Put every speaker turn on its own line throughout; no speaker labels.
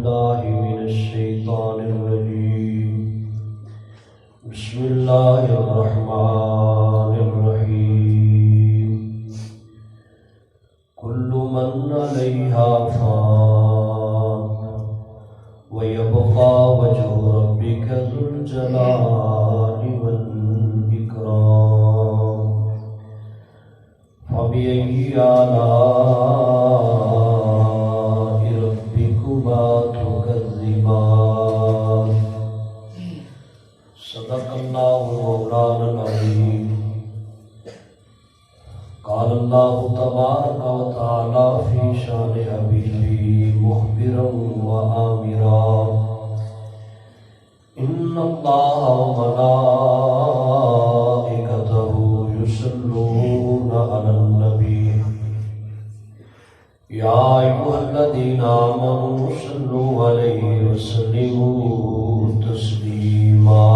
بالله من الشيطان الرجيم بسم الله الرحمن الرحيم كل من عليها فان ويبقى وجه ربك ذو الجلال والإكرام فبأي آلاء ربكما تكذبان صدق الله مولانا العظيم قال الله تبارك وتعالى في شان حبيبه مخبرا وآمرا إن الله وملائكته يصلون على النبي يا أيها الذين آمنوا صلوا عليه وسلموا تسليما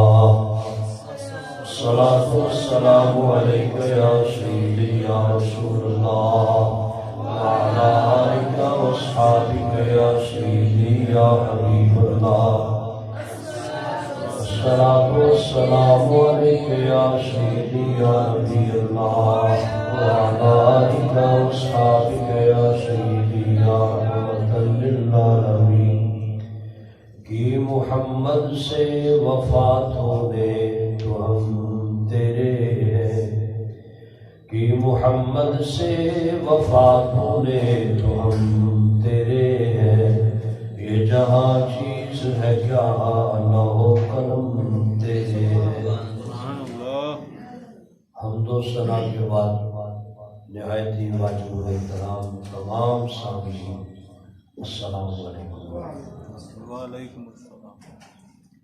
الصلاة والسلام عليك يا سيدي يا رسول الله وعلى آلك وأصحابك يا سيدي يا حبيب الله الصلاة والسلام عليك يا سيدي يا نبي الله وعلى آلك وأصحابك يا سيدي يا رحمة للعالمين کہ محمد سے وفات ہونے تو ہم تیرے ہیں کہ محمد سے وفات ہونے تو ہم تیرے ہیں یہ جہاں چیز ہے کیا لوح قلم تیرے ہیں حمد و ثنا کے بعد نہایت ہی واجب احترام تمام سامعین السلام علیکم
وعلیکم السلام۔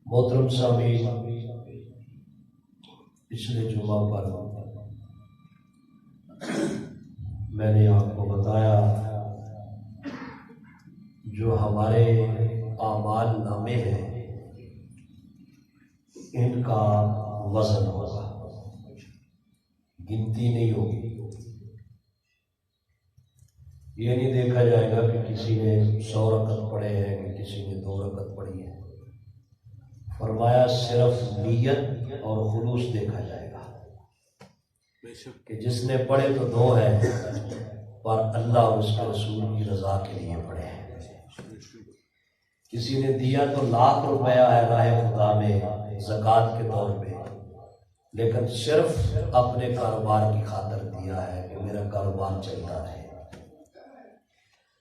محترم سامعین، پچھلے جمعہ پر میں نے آپ کو بتایا جو ہمارے اعمال نامے ہیں ان کا وزن ہوگا، گنتی نہیں ہوگی۔ یہ نہیں دیکھا جائے گا کہ کسی نے 100 رکعت پڑھے ہیں کہ کسی نے 2 رکعت پڑھی ہے۔ فرمایا صرف نیت اور خلوص دیکھا جائے گا کہ جس نے پڑھے تو 2 ہیں پر اللہ اور اس کے رسول کی رضا کے لیے پڑھے ہیں۔ کسی نے دیا تو 1,00,000 روپیہ ہے راہ خدا میں زکوٰۃ کے طور پہ، لیکن صرف اپنے کاروبار کی خاطر دیا ہے کہ میرا کاروبار چلتا رہے،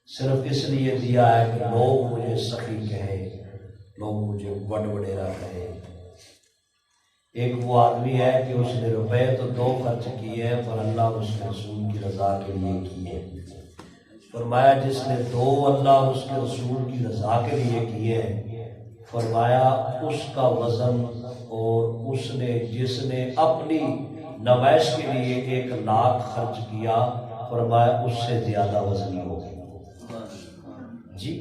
صرف اس لیے دیا ہے کہ لوگ مجھے سخی کہیں، لوگ مجھے وڈ وڈیرا کہیں۔ ایک وہ آدمی ہے کہ اس نے روپے تو 2 خرچ کیے ہیں پر اللہ اور اس کے رسول کی رضا کے لیے کیے۔ فرمایا جس نے 2 اللہ اور اس کے رسول کی رضا کے لیے کیے ہیں، فرمایا اس کا وزن اور اس نے جس نے اپنی نمائش کے لیے 1,00,000 خرچ کیا، فرمایا اس سے زیادہ وزنی ہوگی جی۔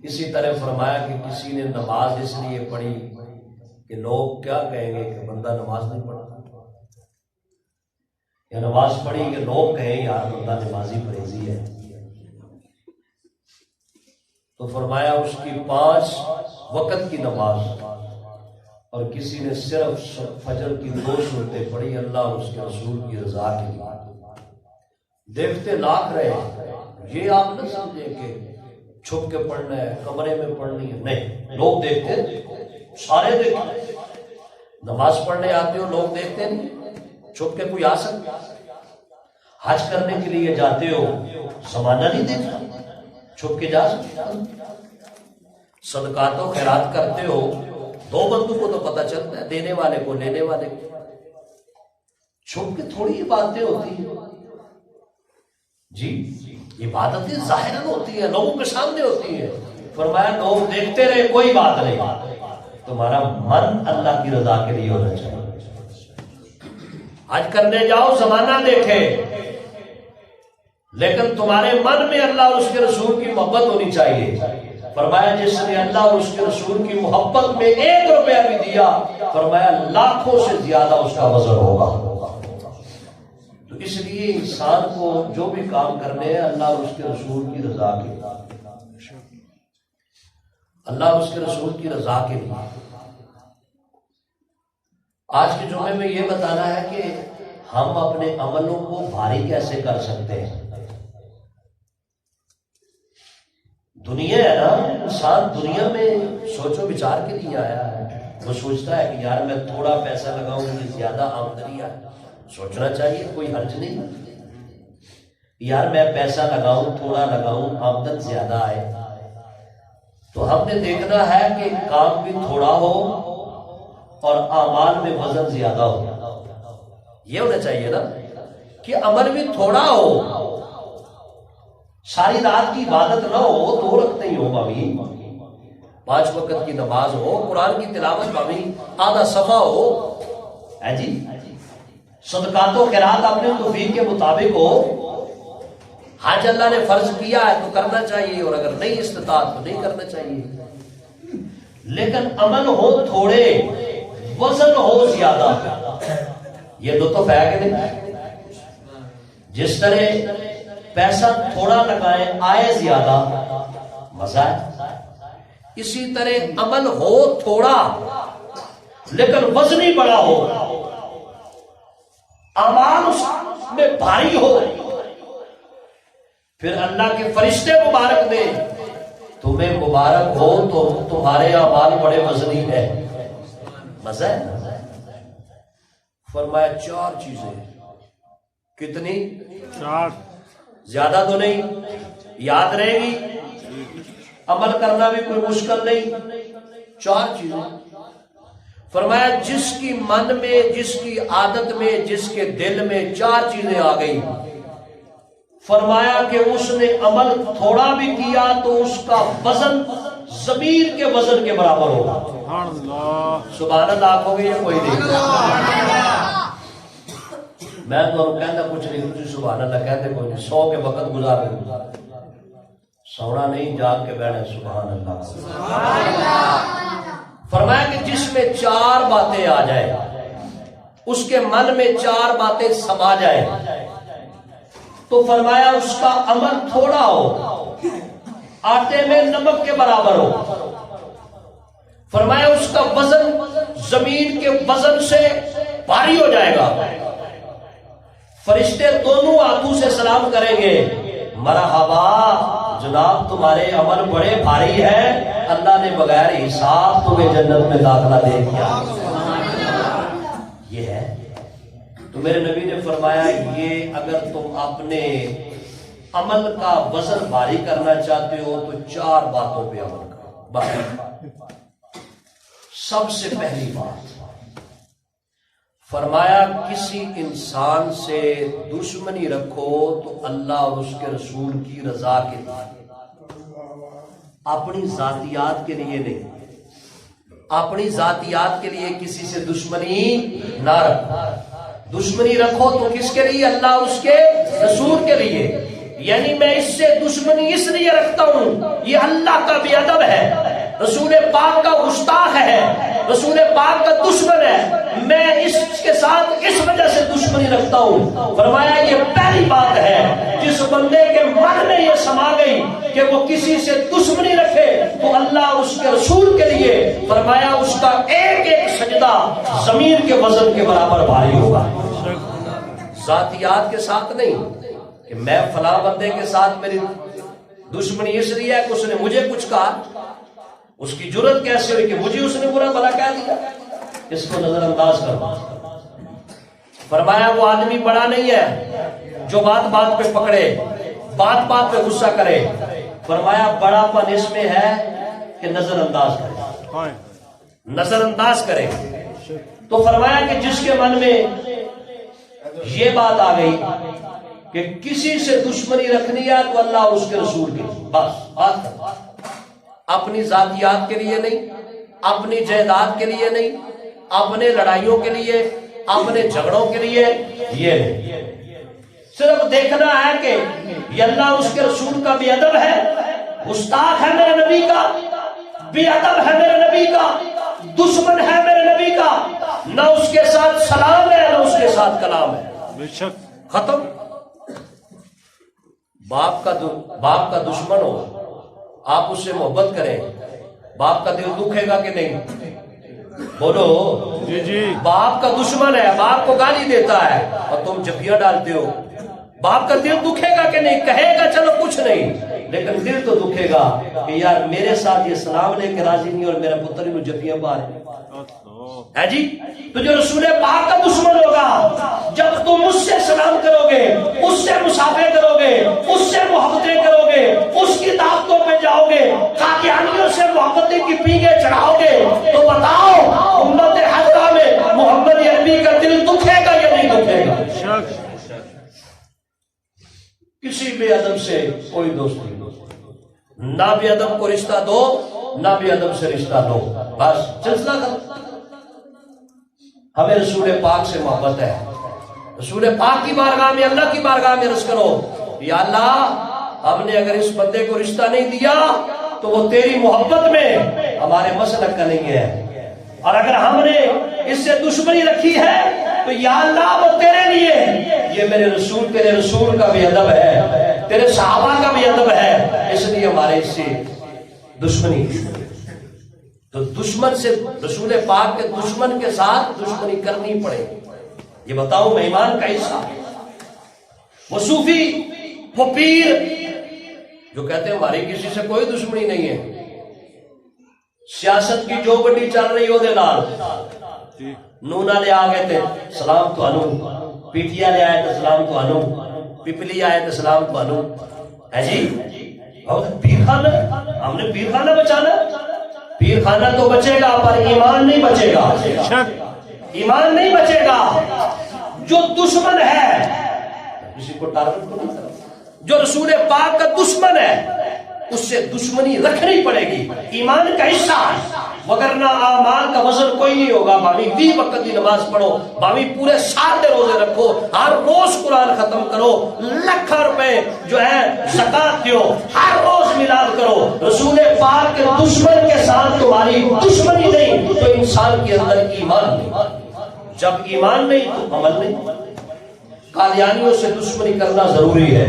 اسی طرح فرمایا کہ کسی نے نماز اس لیے پڑھی کہ لوگ کیا کہیں گے کہ بندہ نماز نہیں پڑھتا، یا نماز پڑھی کہ لوگ کہیں یار بندہ نمازی پرہیزی ہے، تو فرمایا اس کی 5 وقت کی نماز اور کسی نے صرف فجر کی 2 سورتیں پڑھی اللہ اور اس کے رسول کی رضا کے لیے، دیکھتے لاکھ رہے۔ یہ آپ نہ سمجھیں کہ چھپ کے پڑھنا ہے، کمرے میں پڑھنی ہے، نہیں، لوگ دیکھتے سارے دیکھتے۔ نماز پڑھنے آتے ہو لوگ دیکھتے نہیں، چھپ کے کوئی آ سکتا؟ حج کرنے کے لیے جاتے ہو زمانہ نہیں دیکھتا، چھپ کے جا سکتا؟ صدقات و خیرات کرتے ہو 2 بندوں کو تو پتہ چلتا ہے، دینے والے کو لینے والے کو، چھپ کے تھوڑی ہی باتیں ہوتی ہیں جی۔ عبادتیں ظاہراً ہوتی ہیں، لوگوں کے سامنے ہوتی ہیں۔ فرمایا لوگ دیکھتے رہے کوئی بات نہیں، تمہارا من اللہ کی رضا کے لیے ہونا چاہیے۔ حج کرنے جاؤ زمانہ دیکھے، لیکن تمہارے من میں اللہ اور اس کے رسول کی محبت ہونی چاہیے۔ فرمایا جس نے اللہ اور اس کے رسول کی محبت میں 1 روپیہ بھی دیا، فرمایا لاکھوں سے زیادہ اس کا وزن ہوگا۔ تو اس لیے انسان کو جو بھی کام کرنے ہیں اللہ اور اس کے رسول کی رضا کے۔ اللہ اور اس کے رسول کی رضا کے لیے۔ آج کے جمعے میں یہ بتانا ہے کہ ہم اپنے عملوں کو بھاری کیسے کر سکتے ہیں۔ دنیا ہے نا، انسان دنیا میں سوچ و بچار کے لیے آیا ہے۔ وہ سوچتا ہے کہ یار میں تھوڑا پیسہ لگاؤں گی زیادہ آمدنی آئے، سوچنا چاہیے، کوئی حرج نہیں۔ یار میں پیسہ لگاؤں تھوڑا لگاؤں آمدن زیادہ آئے، تو ہم نے دیکھنا ہے کہ کام بھی تھوڑا ہو اور اعمال میں وزن زیادہ ہو۔ یہ ہونا چاہیے نا کہ عمل بھی تھوڑا ہو، ساری رات کی عبادت نہ ہو، 2 رکعتیں ہی ہو بھائی، 5 وقت کی نماز ہو، قرآن کی تلاوت بھائی آدھا صفحہ ہو، ہے جی، صدقات و خیرات اپنے توفیق کے مطابق ہو۔ حج اللہ نے فرض کیا ہے تو کرنا چاہیے، اور اگر نہیں استطاعت تو نہیں کرنا چاہیے، لیکن عمل ہو تھوڑے، وزن ہو زیادہ۔ یہ لطف ہے کہ نہیں؟ جس طرح پیسہ تھوڑا لگائیں آئے زیادہ، مزہ ہے، اسی طرح عمل ہو تھوڑا لیکن وزن ہی بڑا ہو، اعمال اس میں بھاری ہو، پھر اللہ کے فرشتے مبارک دے تمہیں مبارک ہو تو تمہارے اعمال بڑے وزنی ہیں۔ مزہ ہے۔ فرمایا 4 چیزیں، کتنی؟
4۔
زیادہ تو نہیں، یاد رہے گی، عمل کرنا بھی کوئی مشکل نہیں۔ 4 چیزیں فرمایا جس کی من میں، جس کی عادت میں، جس کے دل میں 4 چیزیں آ گئی، فرمایا کہ اس نے عمل تھوڑا بھی کیا تو اس کا وزن زمین کے وزن کے برابر ہوگا۔
سبحان اللہ،
سبحان اللہ آپ ہوگی یا کوئی نہیں؟ میں تو کہنا کچھ نہیں، تجھے سبحان اللہ کہتے کوئی نہیں، 100 کے وقت گزار دیں، سونا نہیں جاگ کے بیٹھے سبحان اللہ۔ فرمایا کہ جس میں 4 باتیں آ جائیں، اس کے من میں 4 باتیں سما جائیں، تو فرمایا اس کا عمل تھوڑا ہو، آٹے میں نمک کے برابر ہو، فرمایا اس کا وزن زمین کے وزن سے بھاری ہو جائے گا، فرشتے دونوں ہاتھوں سے سلام کریں گے، مرحبا جناب تمہارے عمل بڑے بھاری ہیں، اللہ نے بغیر حساب تمہیں جنت میں داخلہ دے دیا۔ یہ ہے تو میرے نبی نے فرمایا یہ اگر تم اپنے عمل کا وزن بھاری کرنا چاہتے ہو تو 4 باتوں پہ عمل کرو۔ سب سے پہلی بات فرمایا کسی انسان سے دشمنی رکھو تو اللہ اور اس کے رسول کی رضا کے لیے، اپنی ذاتیات کے لیے نہیں، اپنی ذاتیات کے لیے کسی سے دشمنی نہ رکھو۔ دشمنی رکھو تو کس کے لیے؟ اللہ اور اس کے رسول کے لیے، یعنی میں اس سے دشمنی اس لیے رکھتا ہوں یہ اللہ کا بے ادب ہے، رسول پاک کا گستاخ ہے، رسول پاک کا دشمن ہے، میں اس کے ساتھ اس وجہ سے دشمنی رکھتا ہوں۔ فرمایا یہ پہلی بات ہے، جس بندے کے من میں یہ سما گئی کہ وہ کسی سے دشمنی رکھے تو اللہ اور اس کے رسول کے لیے، فرمایا اس کا ایک ایک سجدہ زمین کے وزن کے برابر بھاری ہوگا۔ ذاتیات کے ساتھ نہیں کہ میں فلاں بندے کے ساتھ میری دشمنی اس لیے ہے کہ اس نے مجھے کچھ کہا، اس کی جرت کیسے ہوئی کہ مجھے اس نے برا بھلا کہہ دیا، اس کو نظر انداز کرو۔ فرمایا وہ آدمی بڑا نہیں ہے جو بات بات پہ پکڑے، بات بات پہ غصہ کرے، فرمایا بڑا پن اس میں ہے کہ نظر انداز کرے، نظر انداز کرے۔ تو فرمایا کہ جس کے من میں یہ بات آ گئی کہ کسی سے دشمنی رکھنی ہے تو اللہ اور اس کے رسول کی، بس بات کرو، اپنی ذاتیات کے لیے نہیں، اپنی جائیداد کے لیے نہیں، اپنے لڑائیوں کے لیے، اپنے جھگڑوں کے لیے، یہ نہیں، صرف دیکھنا ہے کہ یہ اللہ اس کے رسول کا بے ادب ہے، گستاخ ہے میرے نبی کا، بے ادب ہے میرے نبی کا، دشمن ہے میرے نبی کا، نہ اس کے ساتھ سلام ہے نہ اس کے ساتھ کلام ہے،
بے شک
ختم۔ باپ کا دشمن ہو، آپ اس سے محبت کریں باپ کا دل دکھے گا کہ نہیں؟ بولو
جی جی
باپ کا دشمن ہے، باپ کو گالی دیتا ہے اور تم جھپیاں ڈالتے ہو، باپ کا دل دکھے گا کہ نہیں؟ کہے گا چلو کچھ نہیں، لیکن دل تو دکھے گا کہ یار میرے ساتھ یہ سلام لے کے راضی نہیں اور میرا پتر انہوں جھپیاں پا رہے ہے جی۔ تو جو رسول پاک کا دشمن ہوگا، جب تم اس سے سلام کرو گے، اس سے مصافحہ کرو گے، اس سے محبتیں کرو گے، اس کی دعوتوں پہ جاؤ گے، قادیانیوں سے محبتیں کی پیگے چڑھاؤ گے، تو بتاؤ امت حضرہ میں محمد عربی کا دل دکھے گا یا نہیں دکھے گا؟
شک
کسی بے ادب سے کوئی دوستی نہیں، نہ بے ادب کو رشتہ دو، نہ بے ادب سے رشتہ دو، بس سلسلہ ختم۔ ہمیں رسول پاک سے محبت ہے، رسول پاک کی بارگاہ میں، اللہ کی بارگاہ میں عرض کرو یا اللہ ہم نے اگر اس بندے کو رشتہ نہیں دیا تو وہ تیری محبت میں ہمارے مسلک کا نہیں ہے، اور اگر ہم نے اس سے دشمنی رکھی ہے تو یا اللہ وہ تیرے لیے، یہ میرے رسول، تیرے رسول کا بھی ادب ہے، تیرے صحابہ کا بھی ادب ہے، اس لیے ہمارے اس سے دشمنی۔ تو دشمن سے، رسول پاک کے دشمن کے ساتھ دشمنی کرنی پڑے، یہ بتاؤ میں ایمان کا حصہ۔ وہ صوفی، وہ پیر جو کہتے ہیں ہماری کسی سے کوئی دشمنی نہیں ہے، سیاست کی جو گڈی چل رہی ہو دے نال، نونا لے آ گئے تھے سلام تو انو، پیٹیا لے آئے تھے سلام تو انو، پپلی آئے تھے سلام تو انو، ہے جی۔ اور پیر خانہ، ہم نے پیر خانہ بچانا، پیر خانہ تو بچے گا پر ایمان نہیں بچے گا، ایمان نہیں بچے گا۔ جو دشمن ہے، کسی کو ٹارگٹ کو نہیں کرو، جو رسول پاک کا دشمن ہے اس سے دشمنی رکھنی پڑے گی، ایمان کا حصہ ہے، وگرنہ اعمال کا وزن کوئی نہیں ہوگا۔ باوی 20 وقت کی نماز پڑھو، باوی پورے سال کے روزے رکھو، ہر روز قرآن ختم کرو، لاکھوں روپے جو ہے زکات دیو، ہر روز میلاد کرو، رسول پاک کے دشمن کے ساتھ تمہاری دشمنی نہیں تو انسان کے اندر ایمان نہیں، جب ایمان نہیں تو عمل نہیں۔ قادیانیوں سے دشمنی کرنا ضروری ہے،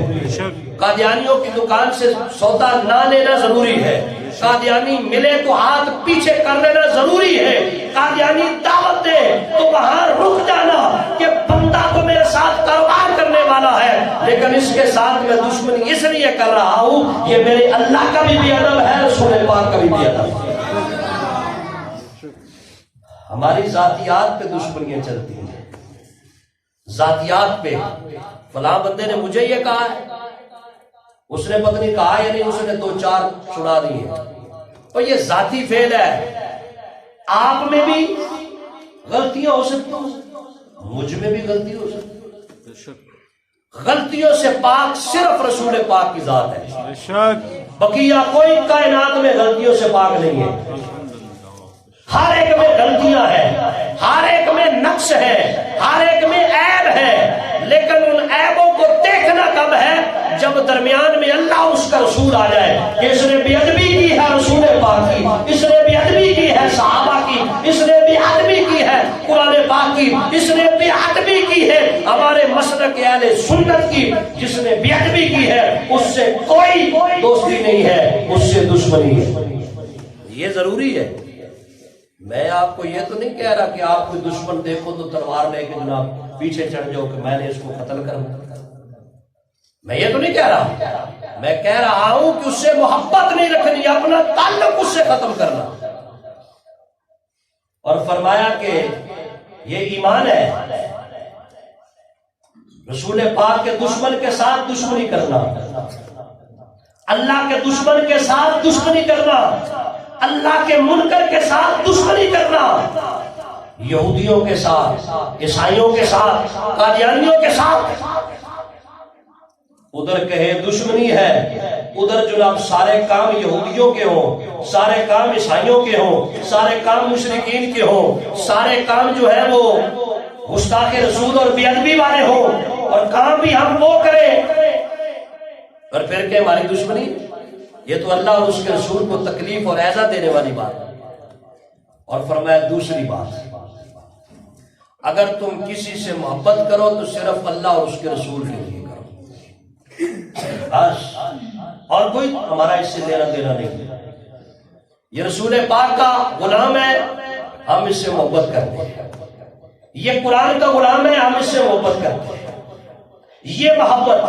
قادیانیوں کی دکان سے سودا نہ لینا ضروری ہے، قادیانی ملے تو ہاتھ پیچھے کر لینا ضروری ہے، قادیانی دعوت دے تو وہاں رک جانا کہ بندہ تو میرے ساتھ کاروبار کرنے والا ہے لیکن اس کے ساتھ میں دشمنی اس لیے کر رہا ہوں، یہ میرے اللہ کا بھی ادب ہے، رسول پاک کا بھی ادب ہے۔ ہماری ذاتیات پہ دشمنیاں چلتی ہیں، ذاتیات پہ، فلاں بندے نے مجھے یہ کہا ہے، اس نے پتہ نہیں کہا یا نہیں، اس نے 2-4 چھڑا دی ہے، اور یہ ذاتی فعل ہے۔ آپ میں بھی غلطیاں ہو سکتی ہیں، مجھ میں بھی غلطی ہو سکتی ہے، غلطیوں سے پاک صرف رسول پاک کی ذات ہے، بقیہ کوئی کائنات میں غلطیوں سے پاک نہیں ہے۔ ہر ایک میں غلطیاں ہیں، ہر ایک میں نقص ہے، ہر ایک میں عیب ہے، لیکن ان عیبوں کو دیکھنا کب ہے؟ جب درمیان میں اللہ اس کا رسول آ جائے کہ اس نے بے ادبی کی ہے رسول پاک کی، اس نے بے ادبی کی ہے صحابہ کی، اس نے بے ادبی کی ہے قرآن پاک کی، اس نے بے ادبی کی ہے ہمارے مسلک اہل سنت کی، جس نے بے ادبی کی ہے اس سے کوئی دوستی نہیں ہے، اس سے دشمنی ہے۔ یہ ضروری ہے۔ میں آپ کو یہ تو نہیں کہہ رہا کہ آپ کوئی دشمن دیکھو تو تلوار لے کے جناب پیچھے چڑھ جاؤ کہ میں نے اس کو قتل کرنا، میں یہ تو نہیں کہہ رہا، میں کہہ رہا ہوں کہ اس سے محبت نہیں رکھنی، اپنا تعلق اس سے ختم کرنا۔ اور فرمایا کہ یہ ایمان ہے، رسول پاک کے دشمن کے ساتھ دشمنی کرنا، اللہ کے دشمن کے ساتھ دشمنی کرنا، اللہ کے منکر کے ساتھ دشمنی کرنا، یہودیوں کے ساتھ، عیسائیوں کے ساتھ، قادیانیوں کے ساتھ، ادھر کہے دشمنی ہے، ادھر جناب سارے کام یہودیوں کے ہوں، سارے کام عیسائیوں کے ہوں، سارے کام مشرکین کے ہوں، سارے کام جو ہے وہ گستاخ رسول اور بے ادبی والے ہوں، اور کام بھی ہم وہ کریں، اور پھر کہ ہماری دشمنی، یہ تو اللہ اور اس کے رسول کو تکلیف اور ایذا دینے والی بات ہے۔ اور فرمایا دوسری بات، اگر تم کسی سے محبت کرو تو صرف اللہ اور اس کے رسول کے لیے کرو، بس، اور کوئی ہمارا اس سے لینا دینا نہیں۔ یہ رسول پاک کا غلام ہے، ہم اس سے محبت کرتے ہیں۔ یہ قرآن کا غلام ہے، ہم اس سے محبت کرتے ہیں۔ یہ محبت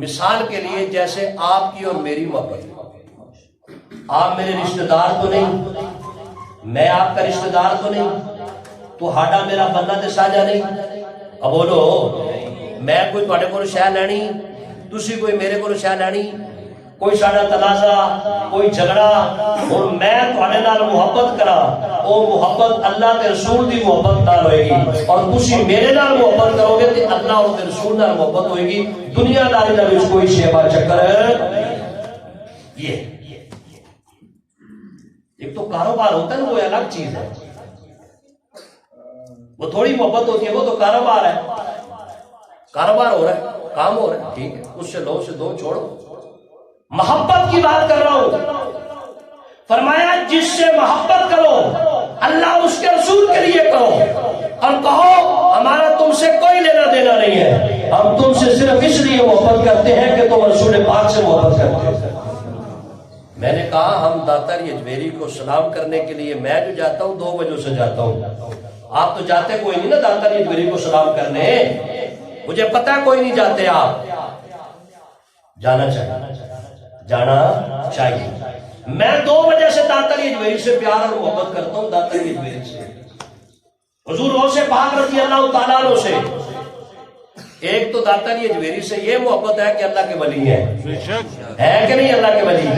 مثال کے لیے جیسے آپ کی اور میری محبت، آپ میرے رشتہ دار تو نہیں، میں آپ کا رشتہ دار تو نہیں، تو ہاڈا میرا بننا تے ساجا نہیں۔ اب بولو، میں کوئی تواڈے کولوں شے لینی، تسی کوئی میرے کولوں شے لینی، کوئی ساڈا تنازع، کوئی جھگڑا، اور میں تواڈے نال محبت کراں، او محبت اللہ تے رسول دی محبت نال ہوئے گی، اور تسی میرے نال محبت کرو گے تے اللہ اور تے رسول نال محبت ہوئے گی۔ دنیا داری دا وچ کوئی شیوا چکر یہ ایک تو کاروبار ہوتا ہے نا، وہ الگ چیز ہے، وہ تھوڑی محبت ہوتی ہے، وہ تو کاروبار ہے، کاروبار ہو رہا ہے، کام ہو رہا ہے، ٹھیک ہے، اس سے لو سے دو چھوڑو۔ محبت کی بات کر رہا ہوں، فرمایا جس سے محبت کرو اللہ اس کے رسول کے لیے کرو، اور کہو ہمارا تم سے کوئی لینا دینا نہیں ہے، ہم تم سے صرف اس لیے محبت کرتے ہیں کہ تم رسول پاک سے محبت کرتے ہو۔ میں نے کہا ہم داتاری اجمیری کو سلام کرنے کے لیے میں جو جاتا ہوں 2 وجہ سے جاتا ہوں، آپ تو جاتے کوئی نہیں نا داتاری اجمیری کو سلام کرنے، مجھے پتا ہے کوئی نہیں جاتے، آپ جانا چاہیے۔ میں 2 وجہ سے داتاری اجمیری سے پیار اور محبت کرتا ہوں، داتاری اجمیری سے، حضور غوث پاک رضی اللہ تعالیٰ عنہ سے۔ ایک تو داتاری اجمیری سے یہ محبت ہے کہ اللہ کے ولی ہے کہ نہیں، اللہ کے ولی۔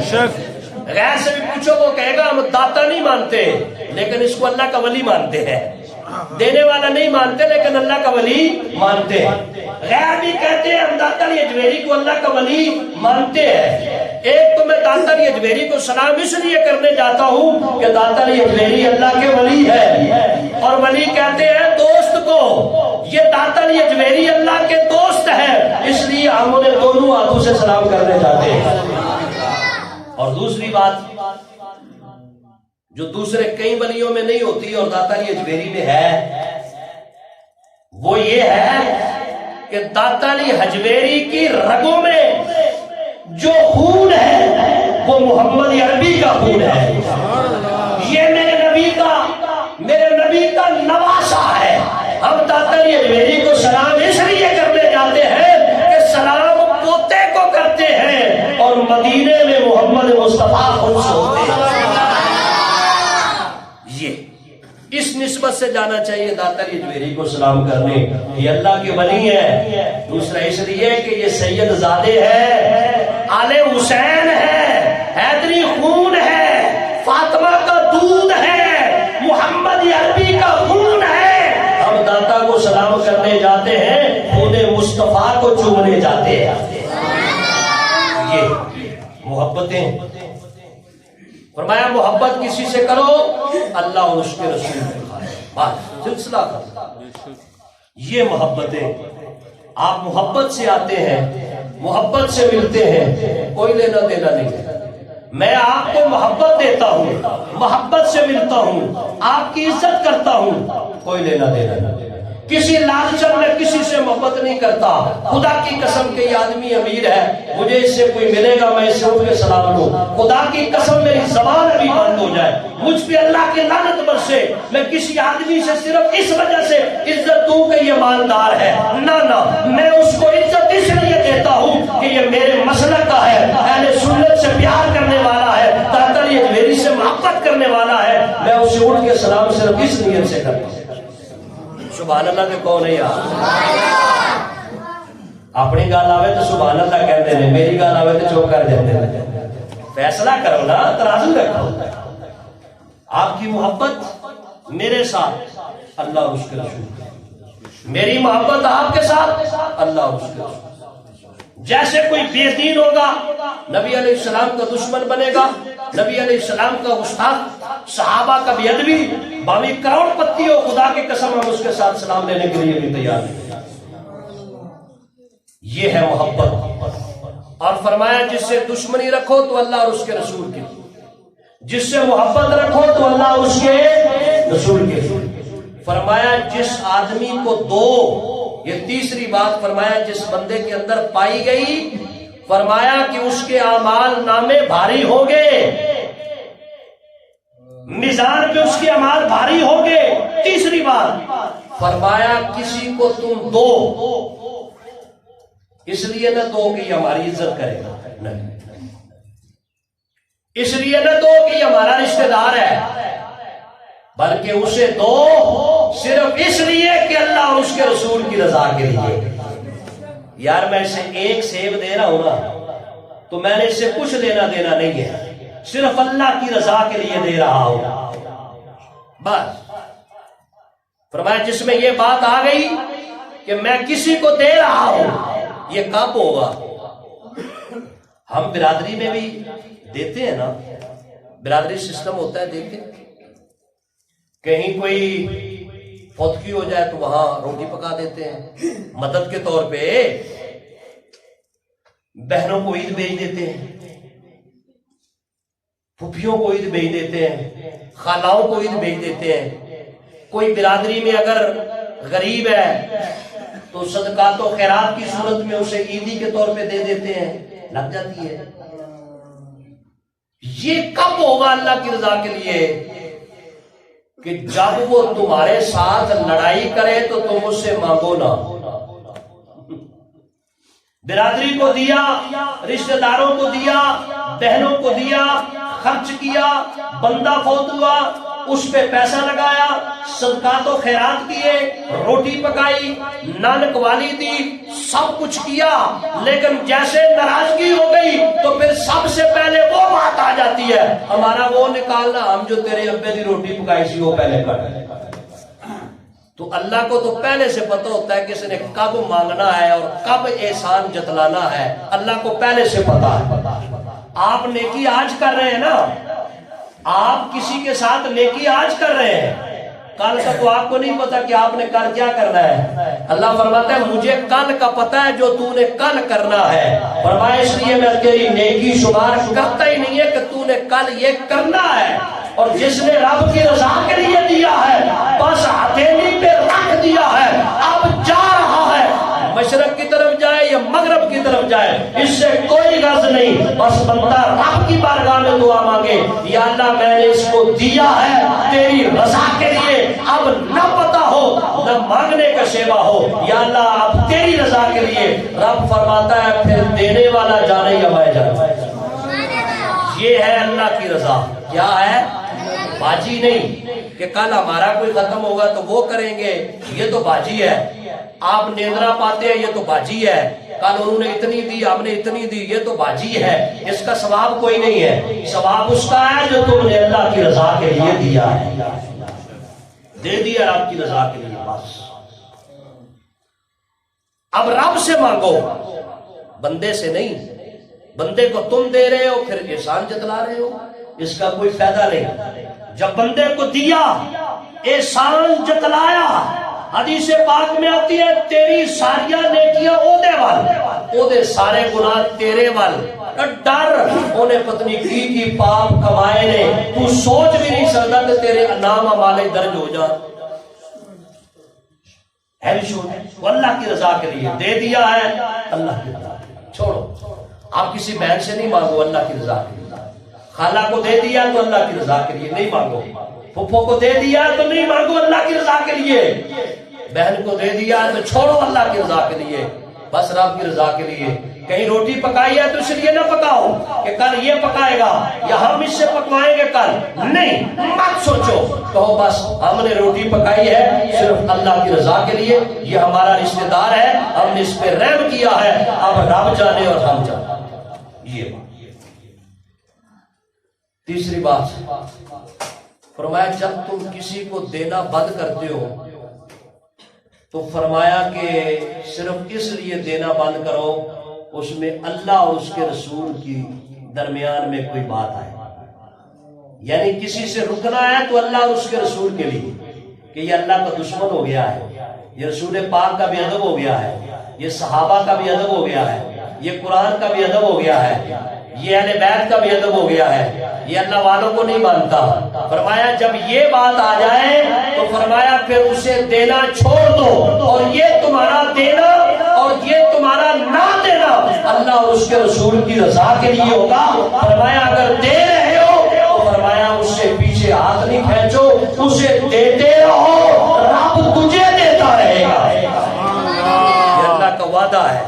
غیر سے بھی پوچھو وہ کہے گا ہم داتا نہیں مانتے لیکن اس کو اللہ کا ولی مانتے ہیں، دینے والا نہیں مانتے لیکن اللہ کا ولی مانتے ہیں۔ غیر بھی کہتے ہیں ہم داتاری اجمیری کو اللہ کا ولی مانتے ہیں۔ ایک تو میں داتاری اجمیری کو سلام اس لیے کرنے جاتا ہوں کہ داتاری اجمیری اللہ کے ولی ہے، اور ولی کہتے ہیں دوست کو، یہ داتاری اجمیری اللہ کے دوست ہے، اس لیے ہم انہیں دونوں ہاتھوں سے سلام کرنے جاتے ہیں۔ اور دوسری بات جو دوسرے کئی ولیوں میں نہیں ہوتی اور داتاری اجمیری میں ہے، وہ یہ ہے کہ داتاری اجمیری کی رگوں میں جو خون ہے وہ محمد عربی کا خون ہے، یہ میرے نبی کا نواسا ہے۔ ہم داتاری اجمیری کو سلام اس لیے کرنے جاتے ہیں کہ سلام پوتے کو کرتے ہیں، اور مدینے میں محمد مصطفیٰ خود سے ہوتے ہیں۔ یہ اس نسبت سے جانا چاہیے داتاری اجمیری کو سلام کرنے، یہ اللہ کے ولی ہے۔ دوسرا اس لیے کہ یہ سید زادے ہے، آل حسین ہے، حیدری خون ہے، فاطمہ کا دودھ ہے، محمد عربی کا خون ہے۔ ہم داتا کو سلام کرنے جاتے ہیں، خون مصطفیٰ کو چومنے جاتے ہیں۔ یہ محبتیں، فرمایا محبت کسی سے کرو اللہ اور اس کے رسول کے، بات سلسلہ کرو۔ یہ محبتیں، آپ محبت سے آتے ہیں، محبت سے ملتے ہیں، کوئی لینا دینا نہیں ہے۔ میں آپ کو محبت دیتا ہوں، محبت سے ملتا ہوں، آپ کی عزت کرتا ہوں، کوئی لینا دینا نہیں۔ کسی لالچن میں کسی سے محبت نہیں کرتا، خدا کی قسم کہ یہ آدمی امیر ہے، مجھے اس سے کوئی ملے گا میں اس سے اٹھ کے سلام لوں، خدا کی قسم میری زبان ابھی بند ہو جائے، مجھ پہ اللہ کی لعنت برسے، میں کسی آدمی سے صرف اس وجہ سے عزت دوں کہ یہ مالدار ہے، نہ میں اس کو عزت اس لیے دیتا ہوں کہ یہ میرے مسلک کا ہے، اہل سنت سے پیار کرنے والا ہے، داتاری اجمیری سے محبت کرنے والا ہے، میں اسے اٹھ کے سلام صرف اس نیت سے کرتا ہوں۔ سبحان اللہ کے کون ہے یار؟ اپنی گال آوے تو سبحان اللہ کہتے ہیں، میری گال آوے تو چوک کر دیتے ہیں۔ فیصلہ کرو نا، ترازو رکھو۔ آپ کی محبت میرے ساتھ اللہ اور اس کے رسول، میری محبت آپ کے ساتھ اللہ اور اس کے رسول۔ جیسے کوئی بے دین ہوگا نبی علیہ السلام کا دشمن بنے گا، نبی علیہ السلام کا گستاخ، صحابہ کا بے ادبی، باوی کروڑ پتی ہو، خدا کی قسم ہم اس کے ساتھ سلام لینے کے لیے بھی تیار نہیں۔ یہ ہے محبت۔ اور فرمایا جس سے دشمنی رکھو تو اللہ اور اس کے رسول کی، جس سے محبت رکھو تو اللہ اور اس کے رسول کے۔ فرمایا جس آدمی کو دو، یہ تیسری بات فرمایا جس بندے کے اندر پائی گئی، فرمایا کہ اس کے اعمال نامے بھاری ہوں گے، میزان پہ اس کے اعمال بھاری ہوں گے۔ تیسری بات فرمایا کسی کو تم دو اس لیے نہ دو کہ یہ ہماری عزت کرے گا، نہیں، اس لیے نہ دو کہ یہ ہمارا رشتہ دار ہے، بلکہ اسے دو صرف اس لیے کہ اللہ اور اس کے رسول کی رضا کے لیے۔ یار میں اسے ایک سیب دے رہا ہوں نا تو میں نے اس سے کچھ لینا دینا نہیں ہے، صرف اللہ کی رضا کے لیے دے رہا ہوں بس۔ فرمایا جس میں یہ بات آ گئی کہ میں کسی کو دے رہا ہوں، یہ کب ہوگا؟ ہم برادری میں بھی دیتے ہیں نا، برادری سسٹم ہوتا ہے، دیکھیں کہیں کوئی فوتگی ہو جائے تو وہاں روٹی پکا دیتے ہیں مدد کے طور پہ، بہنوں کو عید بھیج دیتے ہیں، پھوپھیوں کو عید بھیج دیتے ہیں، خالاؤں کو عید بھیج دیتے ہیں۔ کوئی برادری میں اگر غریب ہے تو صدقات و خیرات کی صورت میں اسے عیدی کے طور پہ دے دیتے ہیں، لگ جاتی ہے۔ یہ کب ہوگا اللہ کی رضا کے لیے؟ کہ جب وہ تمہارے ساتھ لڑائی کرے تو تم اس سے مانگو نہ۔ برادری کو دیا، رشتہ داروں کو دیا، بہنوں کو دیا، خرچ کیا، بندہ فوت ہوا اس پہ پیسہ لگایا، صدقات و خیرات کیے، روٹی پکائی، نان قوالی دی، سب کچھ کیا، لیکن جیسے ناراضگی ہو گئی تو پھر سب سے پہلے وہ بات آ جاتی ہے ہمارا وہ نکالنا، ہم جو تیرے ابے دی روٹی پکائی سی وہ پہلے کر۔ تو اللہ کو تو پہلے سے پتہ ہوتا ہے کہ اس نے کب مانگنا ہے اور کب احسان جتلانا ہے، اللہ کو پہلے سے پتا ہے۔ آپ نیکی آج کر رہے ہیں نا، آپ کسی کے ساتھ نیکی آج کر رہے ہیں، کل کا تو آپ کو نہیں پتا کہ آپ نے کل کیا کرنا ہے۔ اللہ فرماتا ہے مجھے کل کا پتا ہے جو تو نے کل کرنا ہے، فرمایا اس لیے میں تیری نیکی شمار کرتا ہی نہیں ہے کہ تو نے کل یہ کرنا ہے۔ اور جس نے رب کی رضا کے لیے دیا ہے بس ہتھیلی پہ رکھ دیا ہے، اب جا رہا ہے، مشرق کی طرف جائے یا مغرب کی طرف جائے اس سے کوئی غرض نہیں، بس بندہ رب کی بارگاہ میں دعا مانگے، یا اللہ میں نے اس کو دیا ہے تیری رضا کے لیے، اب نہ پتا ہو نہ مانگنے کا شیوا ہو، یا اللہ اب تیری رضا کے لیے۔ رب فرماتا ہے پھر دینے والا جانے یا میں جانے۔ یہ ہے اللہ کی رضا، کیا ہے؟ باجی نہیں کہ کل ہمارا کوئی ختم ہوگا تو وہ کریں گے، یہ تو باجی ہے۔ آپ نیندرا پاتے ہیں، یہ تو باجی ہے، کل انہوں نے اتنی دی ہم نے اتنی دی، یہ تو باجی ہے، اس کا ثواب کوئی نہیں ہے، ثواب اس کا ہے جو تم نے اللہ کی رضا کے لیے دیا ہے، دے دیا رب کی رضا کے لیے بس۔ اب رب سے مانگو، بندے سے نہیں۔ بندے کو تم دے رہے ہو پھر احسان جتلا رہے ہو، اس کا کوئی فائدہ نہیں۔ جب بندے کو دیا، احسان جتلایا، حدیث پاک میں آتی ہے تیری ساریاں نیکیاں اودے وال، اودے سارے گناہ تیرے وال، ڈر انہیں پتنی کی پاپ کمائے نے، تو سوچ بھی نہیں سکتا کہ تیرے نام ہمارے درج ہو جا ہے بھی سوچ۔ وہ اللہ کی رضا کے لیے دے دیا ہے، اللہ کی رضا چھوڑو۔ آپ کسی بہن سے نہیں مانگو اللہ کی رضا کے لیے، خالہ کو دے دیا تو اللہ کی رضا کے لیے نہیں مانگو، پھپھو کو دے دیا تو نہیں مانگو اللہ کی رضا کے لیے، بہن کو دے دیا تو چھوڑو اللہ کی رضا کے لیے، بس رب کی رضا کے لیے۔ کہیں روٹی پکائی ہے تو اس لیے نہ پکاؤ کہ کل یہ پکائے گا یا ہم اس سے پکوائیں گے کل، نہیں، مت سوچو، کہو بس ہم نے روٹی پکائی ہے صرف اللہ کی رضا کے لیے، یہ ہمارا رشتہ دار ہے، ہم نے اس پہ رحم کیا ہے، اب رب جانے اور ہم جانے۔ یہ بات۔ تیسری بات فرمایا جب تم کسی کو دینا بند کرتے ہو تو فرمایا کہ صرف اس لیے دینا بند کرو اس میں اللہ اور اس کے رسول کی درمیان میں کوئی بات آئے، یعنی کسی سے رکنا ہے تو اللہ اور اس کے رسول کے لیے، کہ یہ اللہ کا دشمن ہو گیا ہے، یہ رسول پاک کا بھی ادب ہو گیا ہے، یہ صحابہ کا بھی ادب ہو گیا ہے، یہ قرآن کا بھی ادب ہو گیا ہے، یہ اہل بیت کا بھی ادب ہو گیا ہے، یہ اللہ والوں کو نہیں مانتا۔ فرمایا جب یہ بات آ جائے تو فرمایا پھر اسے دینا چھوڑ دو، اور یہ تمہارا دینا اور یہ تمہارا نہ دینا اللہ اور اس کے رسول کی رضا کے لیے ہوگا۔ فرمایا اگر دے رہے ہو تو فرمایا اس سے پیچھے ہاتھ اسے دیتے رہو، رب تجھے دیتا رہے گا۔ یہ اللہ کا وعدہ ہے۔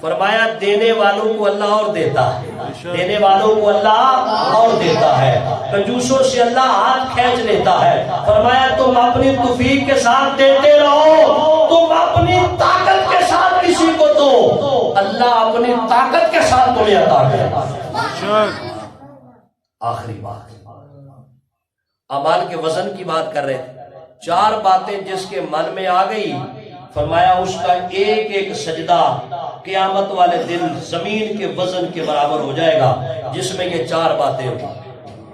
فرمایا دینے والوں کو اللہ اور دیتا ہے، دینے والوں کو اللہ اور دیتا ہے، کنجوسوں سے اللہ ہاتھ کھینچ لیتا ہے۔ فرمایا تم اپنی توفیق کے ساتھ دیتے رہو، تم اپنی طاقت کے ساتھ کسی کو دو، اللہ اپنی طاقت کے ساتھ تمہیں عطا کرے۔ آخری بات، اعمال کے وزن کی بات کر رہے تھے، 4 باتیں جس کے من میں آ گئی، فرمایا اس کا ایک ایک سجدہ قیامت والے دن زمین کے وزن کے برابر ہو جائے گا، جس میں یہ 4 باتیں ہوں۔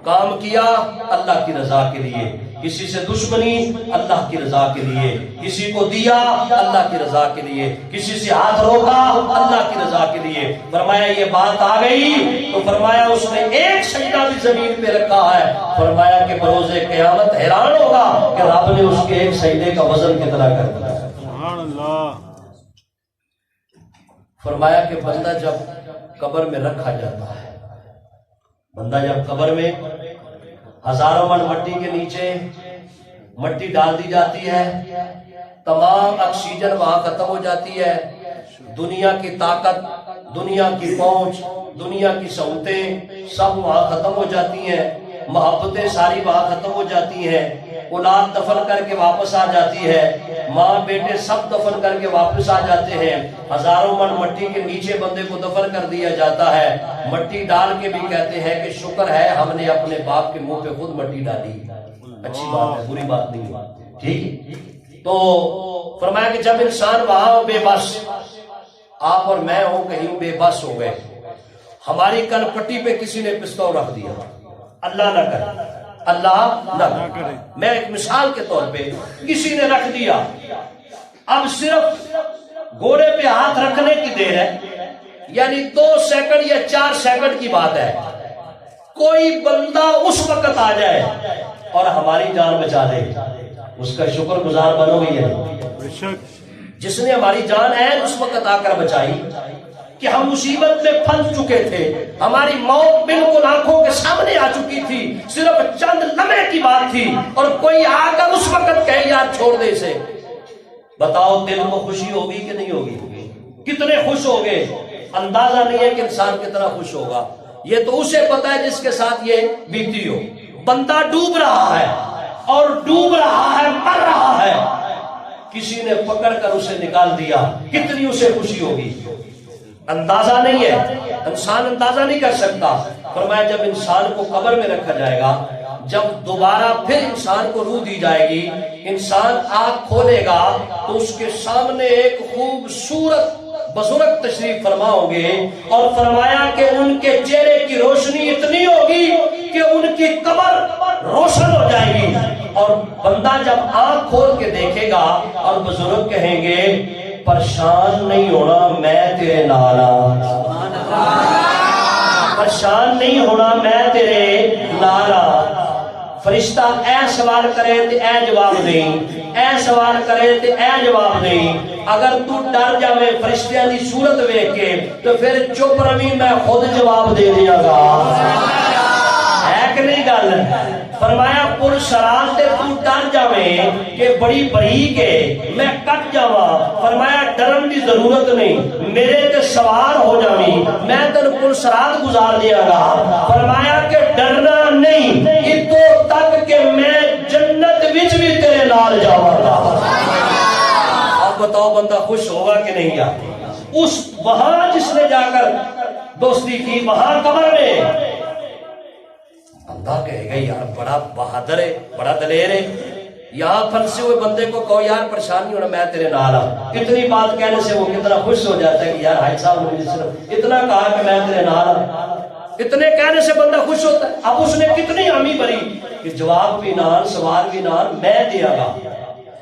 کام کیا اللہ کی رضا کے لیے، کسی سے دشمنی اللہ کی رضا کے لیے، کسی کو دیا اللہ کی رضا کے لیے، کسی سے ہاتھ روکا اللہ کی رضا کے لیے۔ فرمایا یہ بات آ گئی تو فرمایا اس نے ایک سجدہ بھی زمین پہ رکھا ہے، فرمایا کہ بروز قیامت حیران ہوگا کہ رب نے اس کے ایک سجدے کا وزن کتنا کر دیا۔
سبحان اللہ۔
فرمایا کہ بندہ جب قبر میں رکھا جاتا ہے، بندہ جب قبر میں ہزاروں من مٹی کے نیچے مٹی ڈال دی جاتی ہے، تمام آکسیجن وہاں ختم ہو جاتی ہے، دنیا کی طاقت، دنیا کی پہنچ، دنیا کی سہولتیں سب وہاں ختم ہو جاتی ہیں، محبتیں ساری وہاں ختم ہو جاتی ہیں، اولاد دفن کر کے واپس آ جاتی ہے، ماں بیٹے سب دفن کر کے واپس آ جاتے ہیں، ہزاروں من مٹی کے نیچے بندے کو دفن کر دیا جاتا ہے، مٹی ڈال کے بھی کہتے ہیں کہ شکر ہے ہم نے اپنے باپ کے منہ پہ خود مٹی ڈالی، اچھی بات ہے، بری بات نہیں ہے، ٹھیک ہے۔ تو فرمایا کہ جب انسان وہاں بے بس، آپ اور میں ہوں کہیں بے بس ہو گئے، ہماری کن پٹی پہ کسی نے پستول رکھ دیا، اللہ نہ کرے، اللہ نہ کرے، میں ایک مثال کے طور پہ کسی نے رکھ دیا، اب صرف گھوڑے پہ ہاتھ رکھنے کی دیر ہے، یعنی 2 سیکنڈ یا 4 سیکنڈ کی بات ہے، کوئی بندہ اس وقت آ جائے اور ہماری جان بچا دے، اس کا شکر گزار بنو گی ہے، جس نے ہماری جان ہے اس وقت آ کر بچائی، کہ ہم مصیبت میں پھنس چکے تھے، ہماری موت بالکل آنکھوں کے سامنے آ چکی تھی، صرف چند لمحے کی بات تھی، اور کوئی آ کر اس وقت کہے یار چھوڑ دے اسے، بتاؤ دل کو خوشی ہوگی کہ نہیں ہوگی؟ کتنے خوش ہو گئے، اندازہ نہیں ہے کہ انسان کتنا خوش ہوگا، یہ تو اسے پتا ہے جس کے ساتھ یہ بیتی ہو۔ بندہ ڈوب رہا ہے اور ڈوب رہا ہے، مر رہا ہے، کسی نے پکڑ کر اسے نکال دیا، کتنی اسے خوشی ہوگی، اندازہ نہیں ہے، انسان اندازہ نہیں کر سکتا۔ فرمایا جب انسان کو قبر میں رکھا جائے گا، جب دوبارہ پھر انسان کو روح دی جائے گی، انسان آنکھ کھولے گا تو اس کے سامنے ایک خوبصورت بزرگ تشریف فرما ہوں گے، اور فرمایا کہ ان کے چہرے کی روشنی اتنی ہوگی کہ ان کی قبر روشن ہو جائے گی، اور بندہ جب آنکھ کھول کے دیکھے گا اور بزرگ کہیں گے پریشان نہیں ہونا میں تیرے نال ہاں، پریشان نہیں ہونا میں تیرے نال ہاں۔ فرشتہ اے سوال کرے تو اے جواب نہیں، اے سوال کرے تو اے جواب نہیں، اگر تو ڈر جاوے فرشتیاں دی صورت ویکھ کے تو پھر چپ روی میں خود جواب دے دیا گا، ہے کہ نہیں گل؟ فرمایا پر شرات تے تو ڈر جاویں کہ بڑی بریک ہے میں کٹ جاواں، فرمایا ڈرن دی ضرورت نہیں، میرے تے سوار ہو جاویں میں تن پر شرات گزار دیا گا، فرمایا کہ ڈرنا نہیں اتو تک کہ میں جنت وچ بھی تیرے نال جاواں گا۔ اب بتاؤ بندہ خوش ہوگا کہ نہیں گا؟ اس وہاں جس نے جا کر دوستی کی وہاں قبر میں اللہ کہے گا یار بڑا بہادر ہے، بڑا دلیر ہے، یہاں پھنسے ہوئے بندے کو کہو یار پریشان نہیں ہونا میں تیرے نال ہوں، اتنی بات کہنے سے وہ کتنا خوش ہو جاتا ہے کہ یار حاج صاحب نے مجھے صرف اتنا کہا کہ میں تیرے نال ہوں، اتنے کہنے سے بندہ خوش ہوتا ہے۔ اب اس نے کتنی ہمی بھری کہ جواب بھی نال سوال بھی نال میں دیا گا،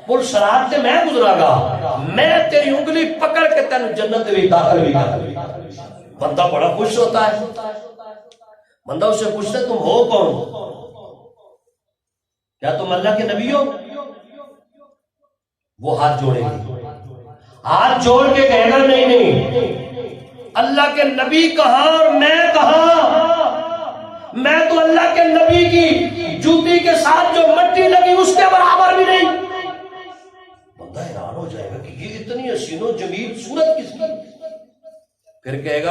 پل صراط سے میں گزرا گا، میں تیری انگلی پکڑ کے تینوں جنت بھی داخل بھی کر، بندہ بڑا خوش ہوتا ہے۔ بندہ اسے پوچھتا تم ہو کون؟ کیا تم اللہ کے نبی ہو؟ وہ ہاتھ جوڑے گی، ہاتھ جوڑ کے کہے گا نہیں نہیں، اللہ کے نبی کہاں اور میں کہاں، میں تو اللہ کے نبی کی جوتی کے ساتھ جو مٹی لگی اس کے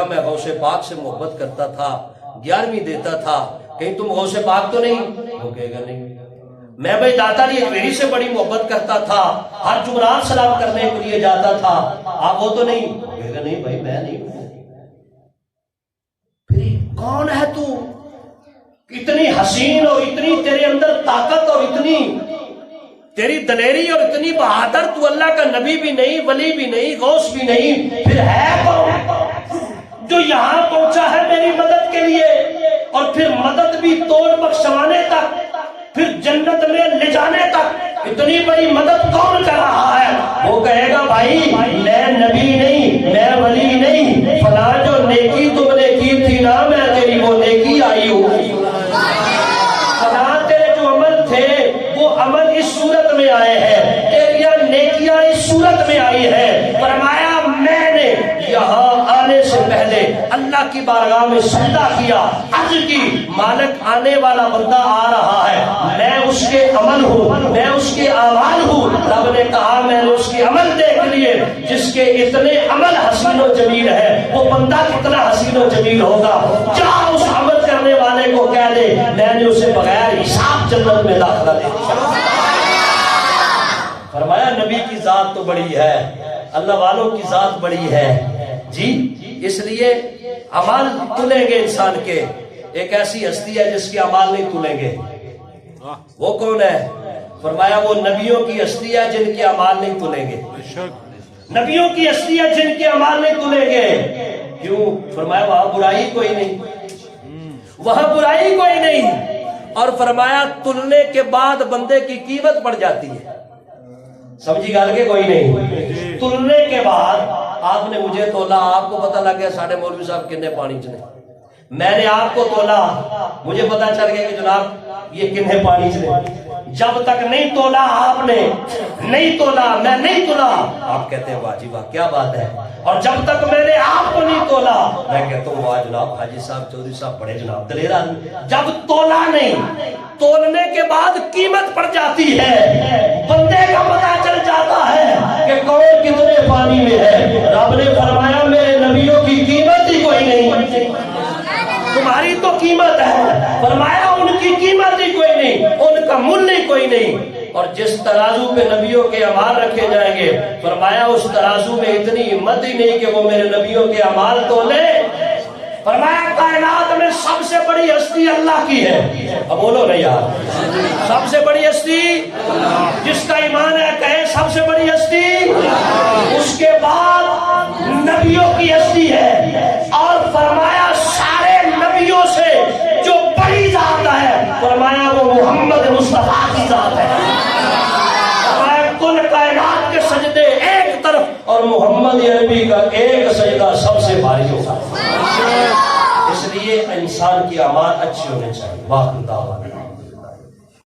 گا میں غوث پاک سے محبت کرتا تھا، 11ویں دیتا تھا، کہیں تم غوث پاک تو نہیں؟ وہ کہے گا نہیں۔ میں بھائی داتا علی اجمیری سے بڑی محبت کرتا تھا، ہر جمعرات سلام کرنے کے لیے جاتا تھا، آپ وہ تو نہیں؟ وہ کہے گا نہیں بھائی میں نہیں ہوں۔ پھر کون ہے تو؟ اتنی حسین اور اتنی تیرے اندر طاقت اور اتنی تیری دلیری اور اتنی بہادر، تو اللہ کا نبی بھی نہیں، ولی بھی نہیں، غوث بھی نہیں، پھر ہے کون جو یہاں پہنچا ہے میری مدد کے لیے؟ اور پھر مدد بھی توڑ بخشوانے تک، پھر جنت میں لے جانے تک اتنی بڑی مدد کون کر رہا ہے؟ وہ کہے گا بھائی میں نبی نہیں، میں ولی نہیں، فلاں جو نیکی تم نے کی تھی نا، میں تیری وہ نیکی آئی ہوں، فلاں تیرے جو عمل تھے وہ عمل اس صورت میں آئے ہیں، تیریاں نیکیاں اس صورت میں آئی ہے۔ فرمایا میں نے یہاں آنے سے پہلے اللہ کی بارگاہ میں سجدہ کیا، عرض کی مالک آنے والا بندہ آ رہا ہے، میں اس کے عمل ہوں، میں اس کے اعمال ہوں۔ رب نے کہا میں نے اس کے عمل دیکھ لیے، جس کے اتنے عمل حسین و جمیل ہے وہ بندہ کتنا حسین و جمیل ہوگا۔ جا اس عمل کرنے والے کو کہہ دے میں نے اسے بغیر حساب جنت میں داخلہ دے دیا۔ فرمایا نبی کی ذات تو بڑی ہے، اللہ والوں کی ذات بڑی ہے جی، اس لیے اعمال تلیں گے انسان کے۔ ایک ایسی ہستی ہے جس کے اعمال نہیں تلیں گے، وہ کون ہے؟ فرمایا وہ نبیوں کی ہستی ہے جن کے اعمال نہیں تلیں گے، نبیوں کی ہستی ہے جن کے اعمال نہیں تلیں گے۔ کیوں؟ فرمایا وہاں برائی کوئی نہیں، وہاں برائی کوئی نہیں، اور فرمایا تلنے کے بعد بندے کی قیمت بڑھ جاتی ہے۔ سمجھی گال کے کوئی نہیں؟ تلنے کے بعد آپ نے مجھے تولا، آپ کو پتہ لگ گیا ساڑھے مولوی صاحب کتنے پانی چلے، میں نے آپ کو تولا، مجھے پتہ چل گیا کہ جناب یہ کتنے پانی چلے۔ جب تک نہیں تولا آپ نے، نہیں تولا، میں نہیں تولا، آپ کہتے ہیں واہ جی واہ کیا بات ہے، اور جب تک میں نے آپ کو نہیں تولا میں کہتا ہوں واہ جناب حاجی صاحب چودھری صاحب بڑے جناب دلیر آدمی۔ جب تولا نہیں، تولنے کے بعد قیمت پڑ جاتی ہے، بندے کا پتہ چل جاتا ہے کہ کون کتنے پانی میں ہے۔ رب نے فرمایا میرے نبیوں کی قیمت ہی کوئی نہیں، تمہاری تو قیمت ہے، فرمایا ان کی قیمت ہی کوئی نہیں، ان کا مل ہی کوئی نہیں۔ اور جس ترازو پہ نبیوں کے اعمال رکھے جائیں گے، فرمایا اس ترازو میں اتنی ہمت ہی نہیں کہ وہ میرے نبیوں کے اعمال تولے۔ فرمایا کائنات میں سب سے بڑی ہستی اللہ کی ہے، اب بولو نا یار، سب سے بڑی ہستی جس کا ایمان ہے کہے سب سے بڑی ہستی، اس کے بعد نبیوں کی ہستی ہے، اور فرمایا سارے نبیوں سے جو بڑی ذات ہے، فرمایا وہ محمد مصطفیٰ کی ذات ہے۔ فرمایا کل کائنات کے سجدے ایک طرف اور محمد عربی کا ایک سجدہ سب سے بھاری ہوگا۔ اس لیے انسان کی اعمال اچھی ہونے چاہیے۔ واقعی دعوت